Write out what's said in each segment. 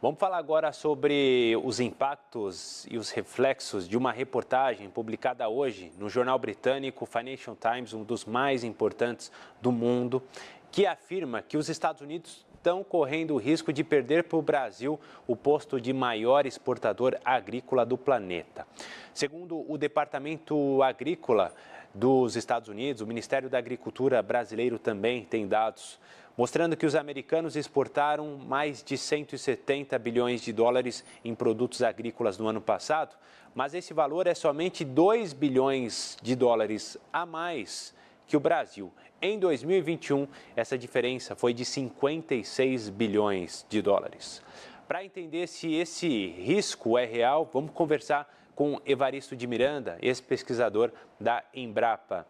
Vamos falar agora sobre os impactos e os reflexos de uma reportagem publicada hoje no jornal britânico Financial Times, um dos mais importantes do mundo, que afirma que os Estados Unidos estão correndo o risco de perder para o Brasil o posto de maior exportador agrícola do planeta. Segundo o Departamento Agrícola dos Estados Unidos, o Ministério da Agricultura brasileiro também tem dados mostrando que os americanos exportaram mais de 170 bilhões de dólares em produtos agrícolas no ano passado, mas esse valor é somente 2 bilhões de dólares a mais que o Brasil. Em 2021, essa diferença foi de 56 bilhões de dólares. Para entender se esse risco é real, vamos conversar com Evaristo de Miranda, ex-pesquisador da Embrapa.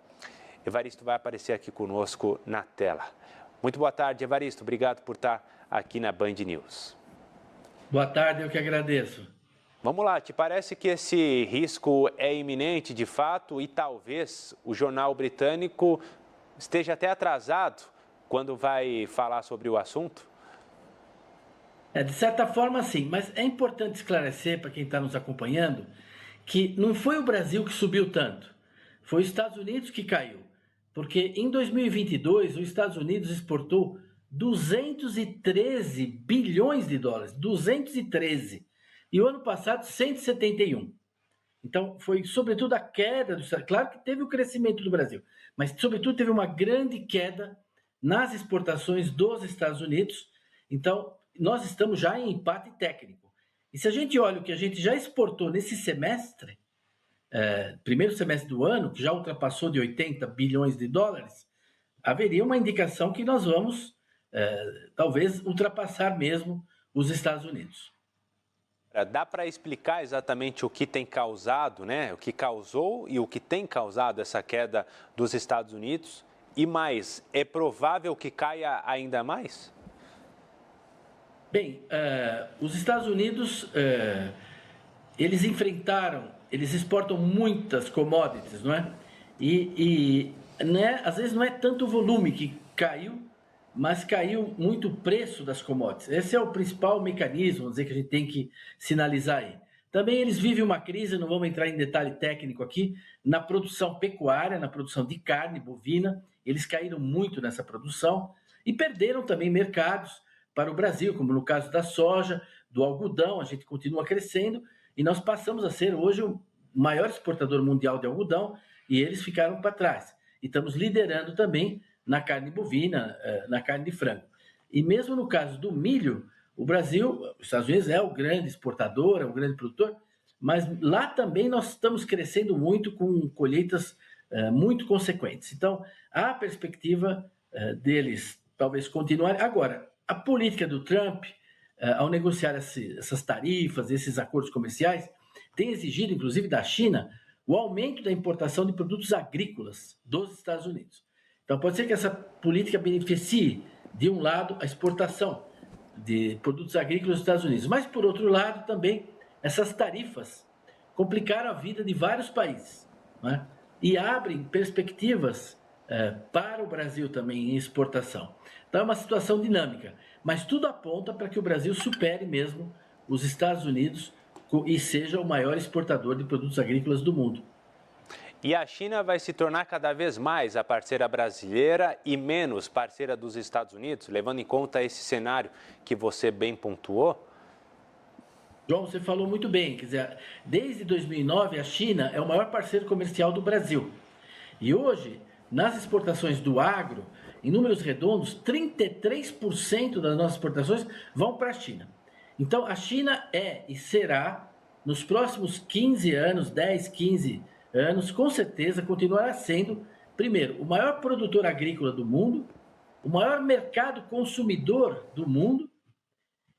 Evaristo vai aparecer aqui conosco na tela. Muito boa tarde, Evaristo. Obrigado por estar aqui na Band News. Boa tarde, eu que agradeço. Vamos lá, te parece que esse risco é iminente de fato e talvez o jornal britânico esteja até atrasado quando vai falar sobre o assunto? De certa forma, sim, mas é importante esclarecer para quem está nos acompanhando que não foi o Brasil que subiu tanto, foi os Estados Unidos que caiu. Porque em 2022, os Estados Unidos exportou 213 bilhões de dólares, 213. E o ano passado, 171. Então, foi sobretudo a queda do Estado. Claro que teve o crescimento do Brasil, mas sobretudo teve uma grande queda nas exportações dos Estados Unidos. Então, nós estamos já em empate técnico. E se a gente olha o que a gente já exportou nesse semestre, primeiro semestre do ano, que já ultrapassou de 80 bilhões de dólares, haveria uma indicação que nós vamos, talvez, ultrapassar mesmo os Estados Unidos. Dá para explicar exatamente o que tem causado, né? O que causou e o que tem causado essa queda dos Estados Unidos? E mais, é provável que caia ainda mais? Bem, os Estados Unidos, eles exportam muitas commodities, não é? E né, às vezes não é tanto o volume que caiu, mas caiu muito o preço das commodities. Esse é o principal mecanismo, vamos dizer, que a gente tem que sinalizar aí. Também eles vivem uma crise, não vamos entrar em detalhe técnico aqui, na produção pecuária, na produção de carne bovina. Eles caíram muito nessa produção e perderam também mercados para o Brasil, como no caso da soja, do algodão. A gente continua crescendo e nós passamos a ser hoje o maior exportador mundial de algodão e eles ficaram para trás. E estamos liderando também na carne bovina, na carne de frango. E mesmo no caso do milho, o Brasil, os Estados Unidos é o grande exportador, é o grande produtor, mas lá também nós estamos crescendo muito com colheitas muito consequentes. Então, há a perspectiva deles talvez continuarem. Agora, a política do Trump, ao negociar essas tarifas, esses acordos comerciais, tem exigido, inclusive da China, o aumento da importação de produtos agrícolas dos Estados Unidos. Então, pode ser que essa política beneficie, de um lado, a exportação de produtos agrícolas dos Estados Unidos, mas, por outro lado, também essas tarifas complicaram a vida de vários países, né? E abrem perspectivas para o Brasil também em exportação. Então, é uma situação dinâmica, mas tudo aponta para que o Brasil supere mesmo os Estados Unidos e seja o maior exportador de produtos agrícolas do mundo. E a China vai se tornar cada vez mais a parceira brasileira e menos parceira dos Estados Unidos, levando em conta esse cenário que você bem pontuou? João, você falou muito bem. Quer dizer, desde 2009, a China é o maior parceiro comercial do Brasil. E hoje, nas exportações do agro, em números redondos, 33% das nossas exportações vão para a China. Então, a China é e será, nos próximos 15 anos, 10, 15 anos, com certeza continuará sendo, primeiro, o maior produtor agrícola do mundo, o maior mercado consumidor do mundo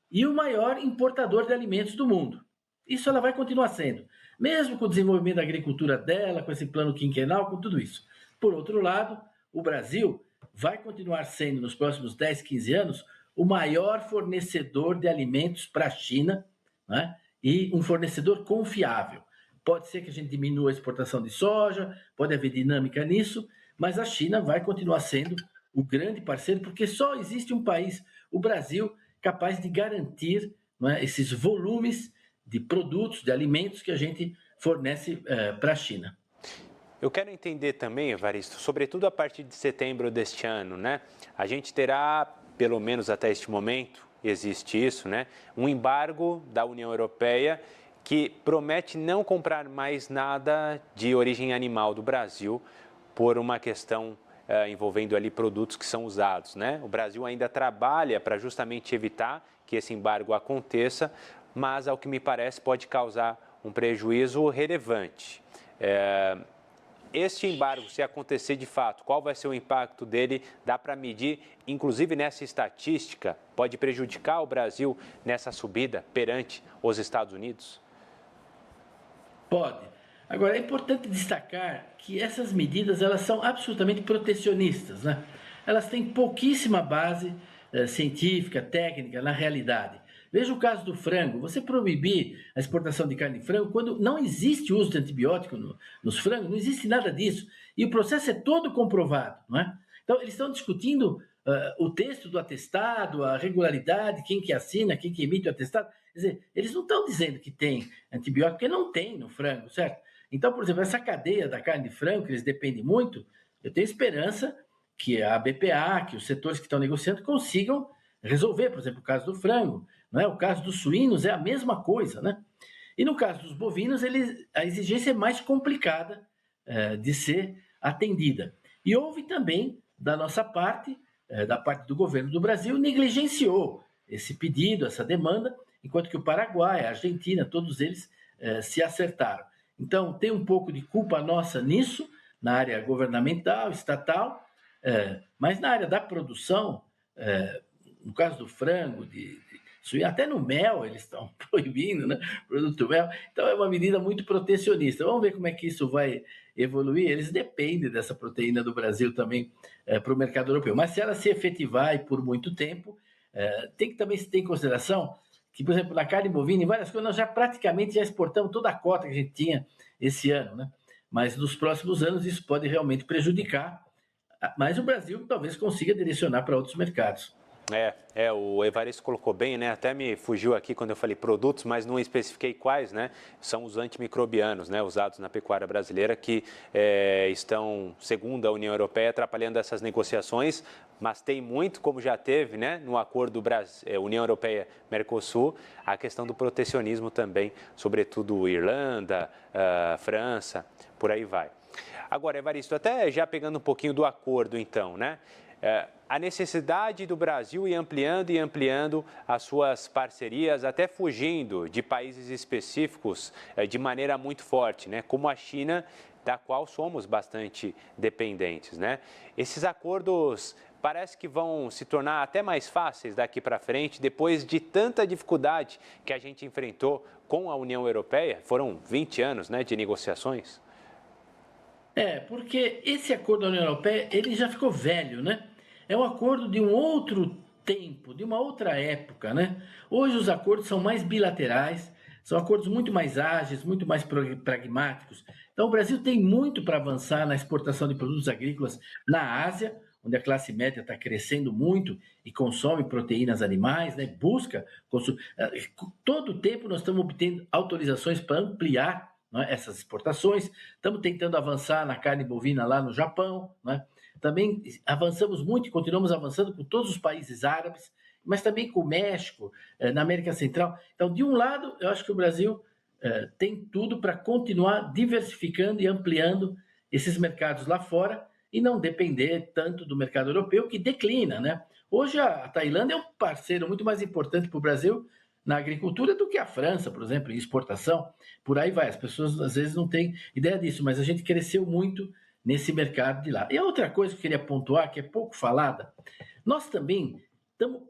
e o maior importador de alimentos do mundo. Isso ela vai continuar sendo, mesmo com o desenvolvimento da agricultura dela, com esse plano quinquenal, com tudo isso. Por outro lado, o Brasil vai continuar sendo, nos próximos 10, 15 anos, o maior fornecedor de alimentos para a China, né? E um fornecedor confiável. Pode ser que a gente diminua a exportação de soja, pode haver dinâmica nisso, mas a China vai continuar sendo o grande parceiro, porque só existe um país, o Brasil, capaz de garantir não é, esses volumes de produtos, de alimentos que a gente fornece para a China. Eu quero entender também, Evaristo, sobretudo a partir de setembro deste ano, né? A gente terá, pelo menos até este momento, existe isso, né? Um embargo da União Europeia que promete não comprar mais nada de origem animal do Brasil por uma questão envolvendo ali produtos que são usados, né? O Brasil ainda trabalha para justamente evitar que esse embargo aconteça, mas, ao que me parece, pode causar um prejuízo relevante. Este embargo, se acontecer de fato, qual vai ser o impacto dele? Dá para medir, inclusive nessa estatística, pode prejudicar o Brasil nessa subida perante os Estados Unidos? Pode. Agora, é importante destacar que essas medidas elas são absolutamente protecionistas, né? Elas têm pouquíssima base científica, técnica, na realidade. Veja o caso do frango. Você proibir a exportação de carne de frango quando não existe uso de antibiótico nos frangos, não existe nada disso. E o processo é todo comprovado, não é? Então, eles estão discutindo o texto do atestado, a regularidade, quem que assina, quem que emite o atestado. Quer dizer, eles não estão dizendo que tem antibiótico, porque não tem no frango, certo? Então, por exemplo, essa cadeia da carne de frango, que eles dependem muito, eu tenho esperança que a BPA, que os setores que estão negociando consigam resolver, por exemplo, o caso do frango, não é? O caso dos suínos é a mesma coisa, né? E no caso dos bovinos, a exigência é mais complicada de ser atendida. E houve também, da nossa parte, da parte do governo do Brasil, negligenciou esse pedido, essa demanda, enquanto que o Paraguai, a Argentina, todos eles se acertaram. Então, tem um pouco de culpa nossa nisso, na área governamental, estatal, mas na área da produção, no caso do frango, até no mel eles estão proibindo, né? Produto mel. Então é uma medida muito protecionista. Vamos ver como é que isso vai evoluir. Eles dependem dessa proteína do Brasil também para o mercado europeu. Mas se ela se efetivar e por muito tempo, tem que também se ter em consideração que, por exemplo, na carne bovina e várias coisas, nós já praticamente já exportamos toda a cota que a gente tinha esse ano, né? Mas nos próximos anos isso pode realmente prejudicar. Mas o Brasil talvez consiga direcionar para outros mercados. O Evaristo colocou bem, né? Até me fugiu aqui quando eu falei produtos, mas não especifiquei quais, né? São os antimicrobianos, né? Usados na pecuária brasileira que estão, segundo a União Europeia, atrapalhando essas negociações, mas tem muito, como já teve, né? No acordo União Europeia-Mercosul, a questão do protecionismo também, sobretudo Irlanda, França, por aí vai. Agora, Evaristo, até já pegando um pouquinho do acordo, então, né? A necessidade do Brasil ir ampliando as suas parcerias, até fugindo de países específicos de maneira muito forte, né? Como a China, da qual somos bastante dependentes, né? Esses acordos parece que vão se tornar até mais fáceis daqui para frente, depois de tanta dificuldade que a gente enfrentou com a União Europeia. Foram 20 anos, né, de negociações. Porque esse acordo da União Europeia, ele já ficou velho, né? É um acordo de um outro tempo, de uma outra época, né? Hoje os acordos são mais bilaterais, são acordos muito mais ágeis, muito mais pragmáticos. Então o Brasil tem muito para avançar na exportação de produtos agrícolas na Ásia, onde a classe média está crescendo muito e consome proteínas animais, né? Busca consumir. Todo o tempo nós estamos obtendo autorizações para ampliar, né, essas exportações. Estamos tentando avançar na carne bovina lá no Japão, né? Também avançamos muito e continuamos avançando com todos os países árabes, mas também com o México, na América Central. Então, de um lado, eu acho que o Brasil tem tudo para continuar diversificando e ampliando esses mercados lá fora e não depender tanto do mercado europeu, que declina, né? Hoje a Tailândia é um parceiro muito mais importante para o Brasil na agricultura do que a França, por exemplo, em exportação. Por aí vai, as pessoas às vezes não têm ideia disso, mas a gente cresceu muito nesse mercado de lá. E a outra coisa que eu queria pontuar, que é pouco falada, nós também estamos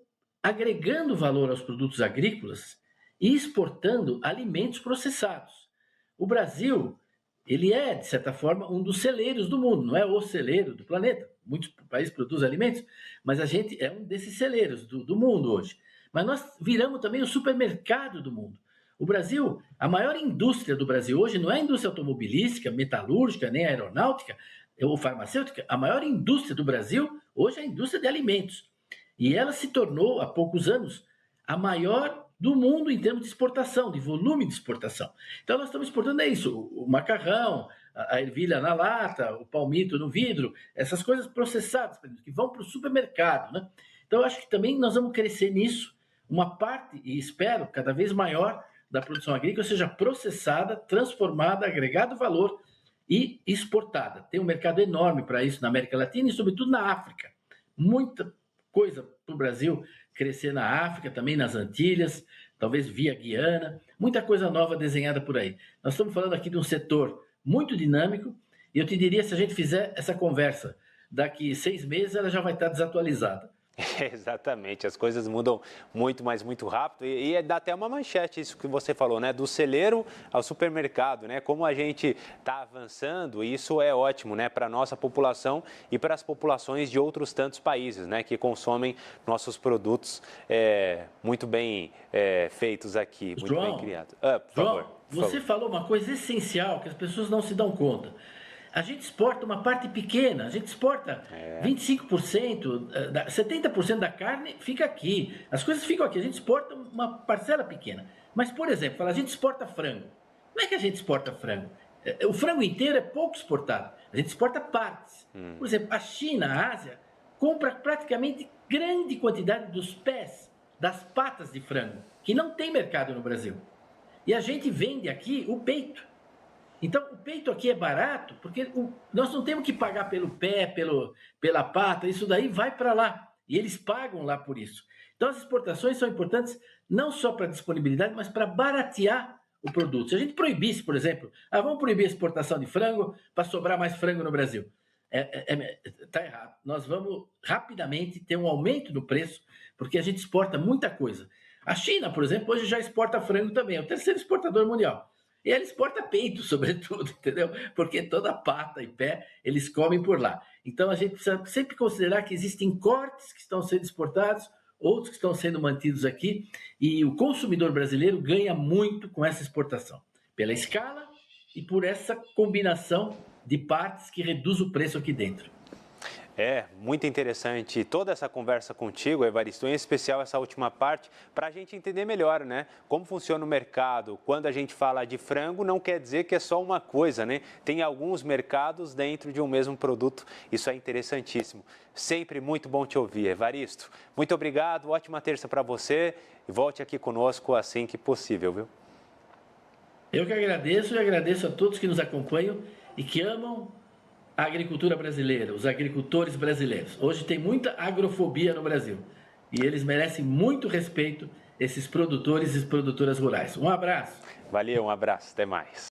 agregando valor aos produtos agrícolas e exportando alimentos processados. O Brasil, ele é, de certa forma, um dos celeiros do mundo, não é o celeiro do planeta. Muitos países produzem alimentos, mas a gente é um desses celeiros do mundo hoje. Mas nós viramos também o supermercado do mundo. O Brasil, a maior indústria do Brasil hoje não é a indústria automobilística, metalúrgica, nem aeronáutica ou farmacêutica. A maior indústria do Brasil hoje é a indústria de alimentos. E ela se tornou, há poucos anos, a maior do mundo em termos de exportação, de volume de exportação. Então, nós estamos exportando isso, o macarrão, a ervilha na lata, o palmito no vidro, essas coisas processadas, que vão para o supermercado, né? Então, eu acho que também nós vamos crescer nisso, uma parte, e espero, cada vez maior, da produção agrícola seja processada, transformada, agregado valor e exportada. Tem um mercado enorme para isso na América Latina e, sobretudo, na África. Muita coisa para o Brasil crescer na África, também nas Antilhas, talvez via Guiana, muita coisa nova desenhada por aí. Nós estamos falando aqui de um setor muito dinâmico e eu te diria, se a gente fizer essa conversa daqui 6 meses, ela já vai estar desatualizada. Exatamente, as coisas mudam muito, mas muito rápido e dá até uma manchete isso que você falou, né? Do celeiro ao supermercado, né? Como a gente está avançando, e isso é ótimo, né? Para a nossa população e para as populações de outros tantos países, né? Que consomem nossos produtos muito bem feitos aqui, muito João, bem criados. Por João, favor, você falou uma coisa essencial que as pessoas não se dão conta. A gente exporta uma parte pequena, a gente exporta 25%, 70% da carne fica aqui. As coisas ficam aqui, a gente exporta uma parcela pequena. Mas, por exemplo, a gente exporta frango. Como é que a gente exporta frango? O frango inteiro é pouco exportado. A gente exporta partes. Por exemplo, a China, a Ásia, compra praticamente grande quantidade dos pés, das patas de frango, que não tem mercado no Brasil. E a gente vende aqui o peito. Então, o peito aqui é barato, porque nós não temos que pagar pelo pé, pela pata, isso daí vai para lá. E eles pagam lá por isso. Então, as exportações são importantes não só para disponibilidade, mas para baratear o produto. Se a gente proibisse, por exemplo, vamos proibir a exportação de frango para sobrar mais frango no Brasil. Está errado. Nós vamos rapidamente ter um aumento no preço, porque a gente exporta muita coisa. A China, por exemplo, hoje já exporta frango também, é o terceiro exportador mundial. E ela exporta peito, sobretudo, entendeu? Porque toda pata e pé eles comem por lá. Então a gente precisa sempre considerar que existem cortes que estão sendo exportados, outros que estão sendo mantidos aqui, e o consumidor brasileiro ganha muito com essa exportação, pela escala e por essa combinação de partes que reduz o preço aqui dentro. Muito interessante toda essa conversa contigo, Evaristo, em especial essa última parte, para a gente entender melhor, né? Como funciona o mercado. Quando a gente fala de frango, não quer dizer que é só uma coisa, né? Tem alguns mercados dentro de um mesmo produto, isso é interessantíssimo. Sempre muito bom te ouvir, Evaristo. Muito obrigado, ótima terça para você e volte aqui conosco assim que possível, viu? Eu que agradeço e agradeço a todos que nos acompanham e que amam a agricultura brasileira, os agricultores brasileiros. Hoje tem muita agrofobia no Brasil e eles merecem muito respeito, esses produtores e produtoras rurais. Um abraço. Valeu, um abraço, até mais.